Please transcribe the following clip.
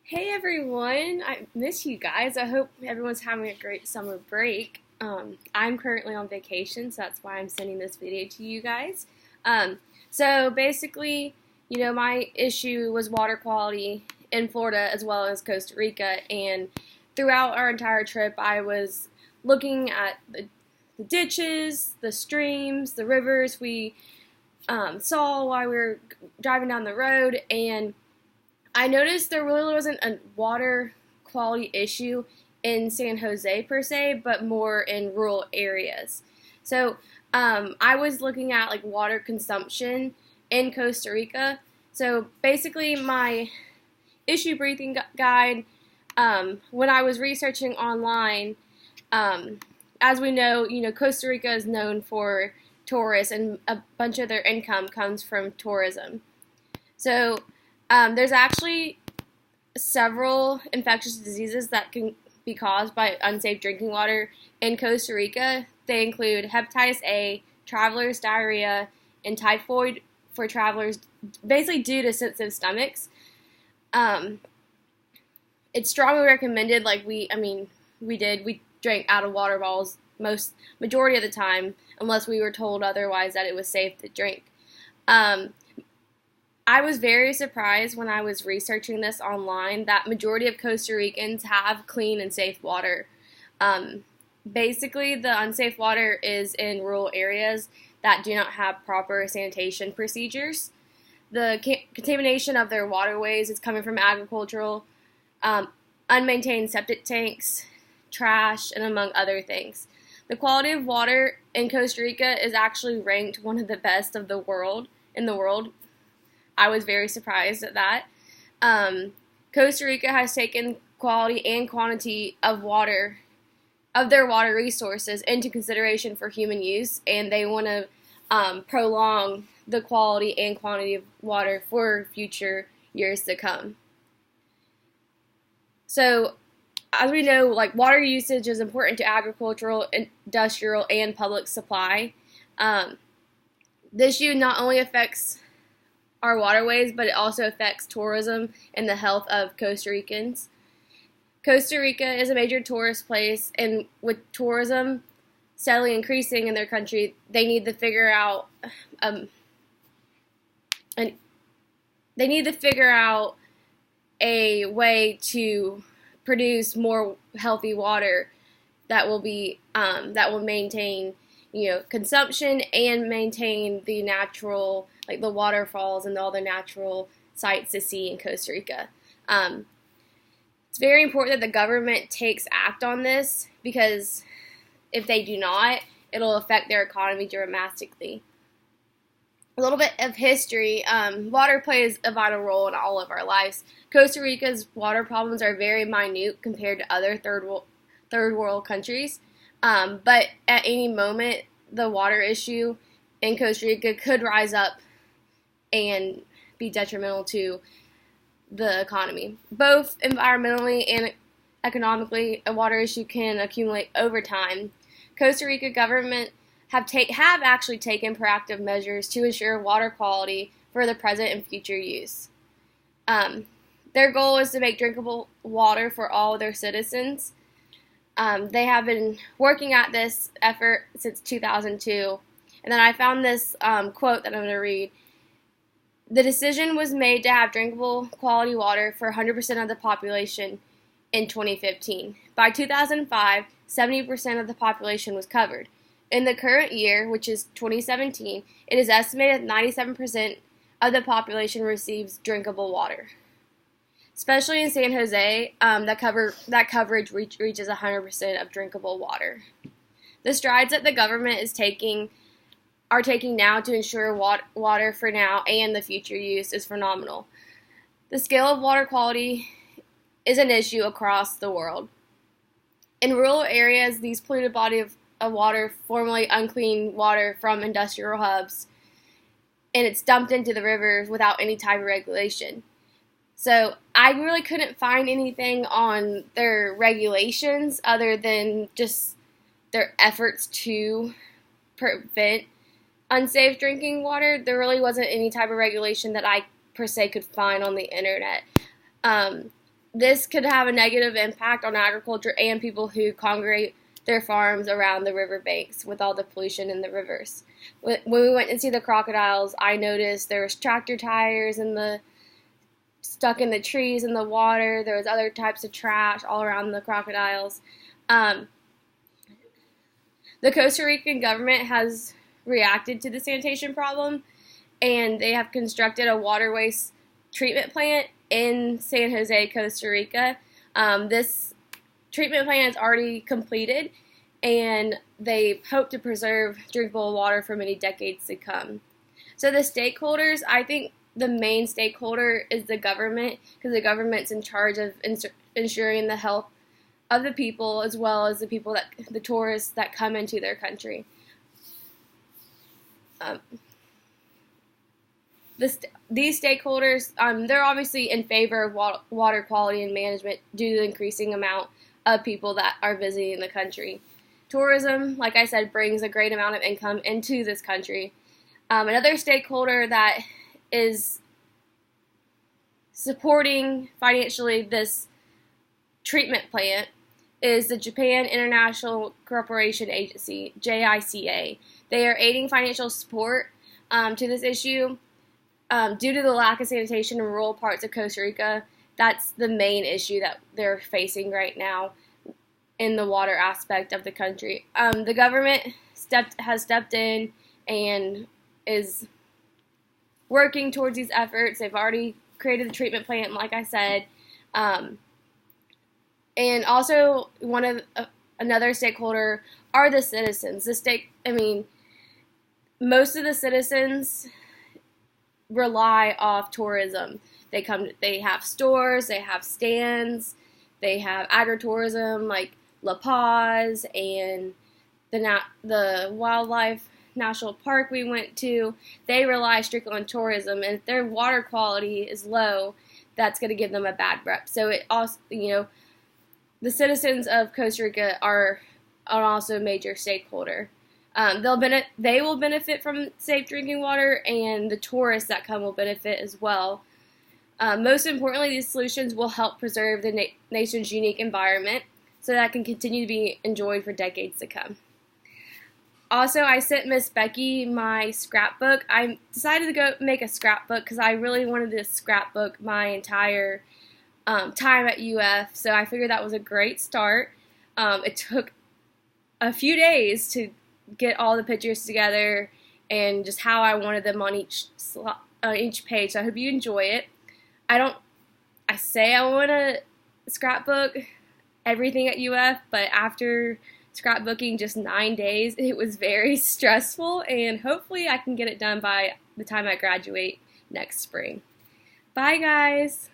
Hey everyone, I miss you guys. I hope everyone's having a great summer break. I'm currently on vacation, so that's why I'm sending this video to you guys. So basically, my issue was water quality in Florida as well as Costa Rica, and throughout our entire trip, I was looking at the ditches, the streams, the rivers we saw while we were driving down the road, and I noticed there really wasn't a water quality issue in San Jose per se, but more in rural areas. So I was looking at like water consumption in Costa Rica. So basically, my issue briefing guide, when I was researching online, as we know, Costa Rica is known for tourists, and a bunch of their income comes from tourism. So there's actually several infectious diseases that can be caused by unsafe drinking water in Costa Rica. They include hepatitis A, travelers' diarrhea, and typhoid for travelers, basically due to sensitive stomachs. It's strongly recommended. We drank out of water bottles majority of the time, unless we were told otherwise that it was safe to drink. I was very surprised when I was researching this online that majority of Costa Ricans have clean and safe water. Basically, the unsafe water is in rural areas that do not have proper sanitation procedures. The contamination of their waterways is coming from agricultural, unmaintained septic tanks, trash, and among other things. The quality of water in Costa Rica is actually ranked one of the best of the world in the world. I was very surprised at that. Costa Rica has taken quality and quantity of water, of their water resources, into consideration for human use, and they want to prolong the quality and quantity of water for future years to come. So, as we know, water usage is important to agricultural, industrial, and public supply. This issue not only affects our waterways, but it also affects tourism and the health of Costa Ricans. Costa Rica is a major tourist place, and with tourism steadily increasing in their country, they need to figure out a way to produce more healthy water that will maintain consumption and maintain the natural, like the waterfalls and all the natural sights to see in Costa Rica. It's very important that the government takes act on this, because if they do not, it'll affect their economy dramatically. A little bit of history. Water plays a vital role in all of our lives. Costa Rica's water problems are very minute compared to other third world countries. But at any moment, the water issue in Costa Rica could rise up and be detrimental to the economy. Both environmentally and economically, a water issue can accumulate over time. Costa Rica government have actually taken proactive measures to ensure water quality for the present and future use. Their goal is to make drinkable water for all of their citizens. They have been working at this effort since 2002. And then I found this quote that I'm going to read. The decision was made to have drinkable quality water for 100% of the population in 2015. By 2005, 70% of the population was covered. In the current year, which is 2017, it is estimated that 97% of the population receives drinkable water. Especially in San Jose, that coverage reaches 100% of drinkable water. The strides that the government are taking now to ensure water for now and the future use is phenomenal. The scale of water quality is an issue across the world. In rural areas, these polluted bodies of water, formerly unclean water from industrial hubs, and it's dumped into the rivers without any type of regulation. So I really couldn't find anything on their regulations other than just their efforts to prevent unsafe drinking water. There really wasn't any type of regulation that I per se could find on the internet. this could have a negative impact on agriculture and people who congregate their farms around the riverbanks with all the pollution in the rivers. When we went to see the crocodiles, I noticed there was tractor tires stuck in the trees in the water. There was other types of trash all around the crocodiles. The Costa Rican government has reacted to the sanitation problem, and they have constructed a water waste treatment plant in San Jose, Costa Rica. This treatment plant is already completed, and they hope to preserve drinkable water for many decades to come. So the stakeholders, I think the main stakeholder is the government, because the government's in charge of ensuring the health of the people as well as the tourists that come into their country. These stakeholders, they're obviously in favor of water quality and management due to the increasing amount of people that are visiting the country. Tourism, like I said, brings a great amount of income into this country. Another stakeholder that is supporting financially this treatment plant is the Japan International Cooperation Agency, JICA. They are aiding financial support to this issue. Due to the lack of sanitation in rural parts of Costa Rica, that's the main issue that they're facing right now in the water aspect of the country. The government has stepped in and is working towards these efforts. They've already created the treatment plant, like I said. And also, another stakeholder are the citizens. Most of the citizens rely off tourism. They have stores, they have stands, they have agritourism like La Paz and the wildlife national park we went to. They rely strictly on tourism, and if their water quality is low, that's going to give them a bad rep. So it also, the citizens of Costa Rica are also a major stakeholder. They will benefit from safe drinking water, and the tourists that come will benefit as well. Most importantly, these solutions will help preserve the nation's unique environment so that it can continue to be enjoyed for decades to come. Also, I sent Miss Becky my scrapbook. I decided to go make a scrapbook because I really wanted to scrapbook my entire time at UF, so I figured that was a great start. It took a few days to get all the pictures together and just how I wanted them on each page. So I hope you enjoy it. I say I want to scrapbook everything at UF, but after scrapbooking just 9 days, it was very stressful, and hopefully I can get it done by the time I graduate next spring. Bye, guys!